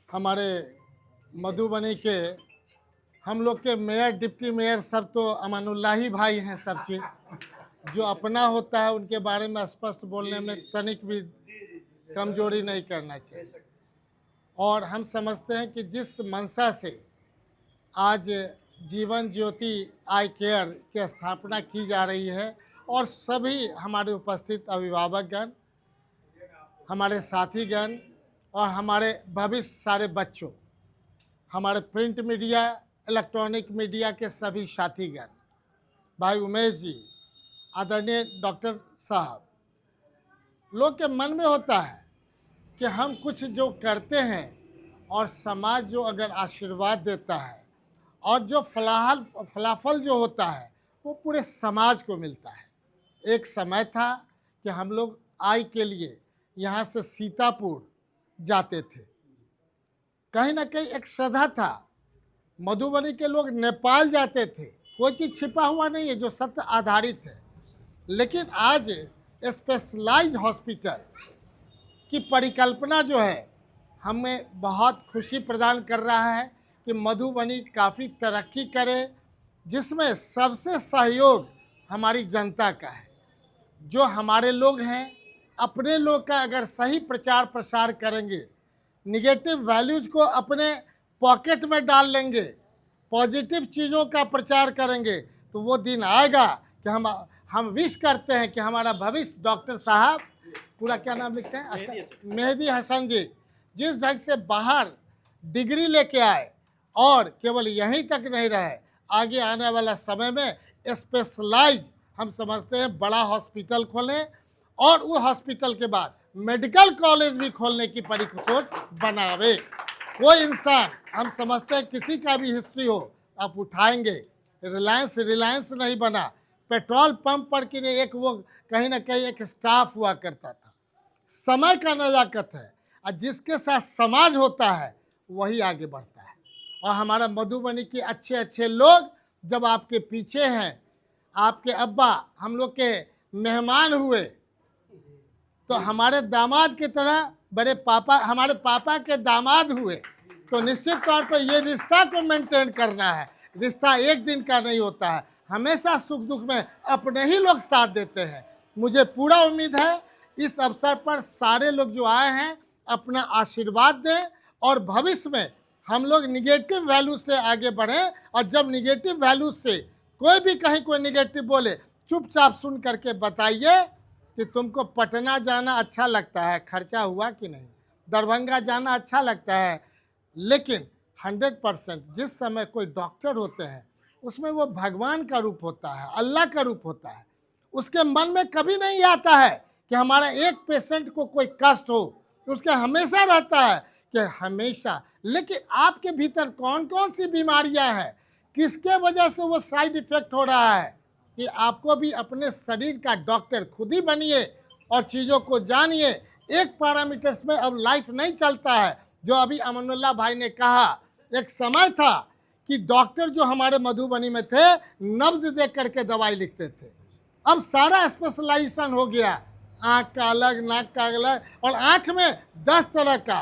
हमारे मधुबनी के हम लोग के मेयर डिप्टी मेयर सब तो अमानुल्लाह ही भाई हैं। सब चीज़ जो अपना होता है उनके बारे में स्पष्ट बोलने में तनिक भी कमजोरी नहीं करना चाहिए। और हम समझते हैं कि जिस मंशा से आज जीवन ज्योति आई केयर की स्थापना की जा रही है और सभी हमारे उपस्थित अभिभावकगण, हमारे साथीगण और हमारे भविष्य सारे बच्चों, हमारे प्रिंट मीडिया, इलेक्ट्रॉनिक मीडिया के सभी साथीगण, भाई उमेश जी, आदरणीय डॉक्टर साहब, लोग के मन में होता है कि हम कुछ जो करते हैं और समाज जो अगर आशीर्वाद देता है और जो फलाफल जो होता है वो पूरे समाज को मिलता है। एक समय था कि हम लोग आय के लिए यहाँ से सीतापुर जाते थे, कहीं ना कहीं एक श्रद्धा था। मधुबनी के लोग नेपाल जाते थे, कोई चीज़ छिपा हुआ नहीं है, जो सत्य आधारित है। लेकिन आज स्पेशलाइज हॉस्पिटल की परिकल्पना जो है हमें बहुत खुशी प्रदान कर रहा है कि मधुबनी काफ़ी तरक्की करे, जिसमें सबसे सहयोग हमारी जनता का है। जो हमारे लोग हैं, अपने लोग का अगर सही प्रचार प्रसार करेंगे, निगेटिव वैल्यूज को अपने पॉकेट में डाल लेंगे, पॉजिटिव चीज़ों का प्रचार करेंगे, तो वो दिन आएगा कि हम विश करते हैं कि हमारा भविष्य डॉक्टर साहब, पूरा क्या नाम लिखते हैं, मेहदी हसन जी, जिस ढंग से बाहर डिग्री लेके आए और केवल यहीं तक नहीं रहे, आगे आने वाला समय में स्पेशलाइज हम समझते हैं बड़ा हॉस्पिटल खोलें और वो हॉस्पिटल के बाद मेडिकल कॉलेज भी खोलने की परिसोच बनावे। कोई इंसान, हम समझते हैं किसी का भी हिस्ट्री हो आप उठाएंगे, रिलायंस नहीं बना, पेट्रोल पंप पर कि एक वो कहीं ना कहीं एक स्टाफ हुआ करता था। समय का नजाकत है और जिसके साथ समाज होता है वही आगे बढ़ता है। और हमारा मधुबनी के अच्छे अच्छे लोग जब आपके पीछे हैं, आपके अब्बा हम लोग के मेहमान हुए तो हमारे दामाद की तरह बड़े पापा, हमारे पापा के दामाद हुए, तो निश्चित तौर पर ये रिश्ता को मेंटेन करना है। रिश्ता एक दिन का नहीं होता है, हमेशा सुख दुख में अपने ही लोग साथ देते हैं। मुझे पूरा उम्मीद है इस अवसर पर सारे लोग जो आए हैं अपना आशीर्वाद दें और भविष्य में हम लोग निगेटिव वैल्यू से आगे बढ़ें। और जब निगेटिव वैल्यू से कोई भी कहीं कोई निगेटिव बोले, चुपचाप सुन करके बताइए कि तुमको पटना जाना अच्छा लगता है, खर्चा हुआ कि नहीं, दरभंगा जाना अच्छा लगता है। लेकिन 100% जिस समय कोई डॉक्टर होते हैं उसमें वो भगवान का रूप होता है, अल्लाह का रूप होता है। उसके मन में कभी नहीं आता है कि हमारा एक पेशेंट को कोई कष्ट हो, उसके हमेशा रहता है कि हमेशा। लेकिन आपके भीतर कौन कौन सी बीमारियां हैं, किसके वजह से वो साइड इफेक्ट हो रहा है, कि आपको भी अपने शरीर का डॉक्टर खुद ही बनिए और चीज़ों को जानिए। एक पैरामीटर्स में अब लाइफ नहीं चलता है। जो अभी अमानुल्लाह भाई ने कहा, एक समय था कि डॉक्टर जो हमारे मधुबनी में थे नब्ज देख करके दवाई लिखते थे, अब सारा स्पेशलाइजेशन हो गया, आँख का अलग, नाक का अलग, और आँख में 10 तरह का,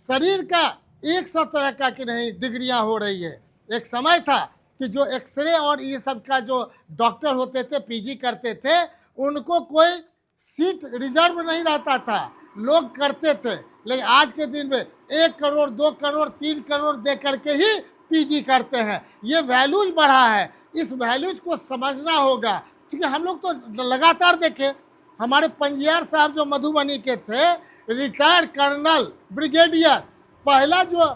शरीर का 100 तरह का कि नहीं डिग्रियाँ हो रही है। एक समय था कि जो एक्सरे और ये सब का जो डॉक्टर होते थे, पीजी करते थे, उनको कोई सीट रिजर्व नहीं रहता था, लोग करते थे। लेकिन आज के दिन में 1 करोड़ 2 करोड़ 3 करोड़ दे करके ही पीजी करते हैं। ये वैल्यूज बढ़ा है, इस वैल्यूज को समझना होगा। क्योंकि हम लोग तो लगातार देखे, हमारे पंजियार साहब जो मधुबनी के थे, रिटायर्ड कर्नल ब्रिगेडियर, पहला जो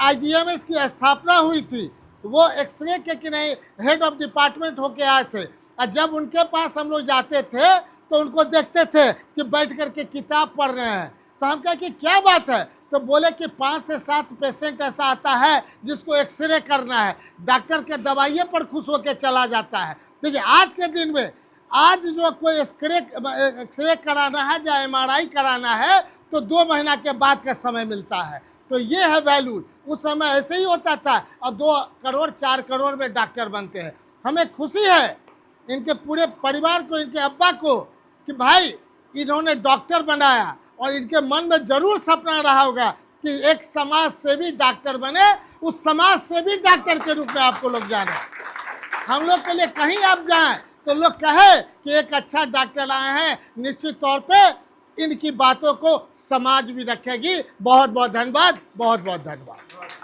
IGMS की स्थापना हुई थी वो एक्सरे के कि नहीं हेड ऑफ डिपार्टमेंट होके आए थे। और जब उनके पास हम लोग जाते थे तो उनको देखते थे कि बैठ करके किताब पढ़ रहे हैं, तो हम कहे कि क्या बात है, तो बोले कि 5 से 7 पेशेंट ऐसा आता है जिसको एक्सरे करना है, डॉक्टर के दवाइयों पर खुश होकर चला जाता है। देखिए आज के दिन में, आज जो कोई एक्सरे कराना है या MRI कराना है तो 2 महीना के बाद का समय मिलता है। तो ये है वैल्यू। उस समय ऐसे ही होता था, अब 2 करोड़ 4 करोड़ में डॉक्टर बनते हैं। हमें खुशी है इनके पूरे परिवार को, इनके अब्बा को, कि भाई इन्होंने डॉक्टर बनाया, और इनके मन में जरूर सपना रहा होगा कि एक समाज सेवी डॉक्टर बने, उस समाज सेवी डॉक्टर के रूप में आपको लोग जाने। हम लोग के लिए कहीं आप जाएं तो लोग कहे कि एक अच्छा डॉक्टर आए हैं, निश्चित तौर पे इनकी बातों को समाज भी रखेगी। बहुत बहुत धन्यवाद, बहुत बहुत धन्यवाद।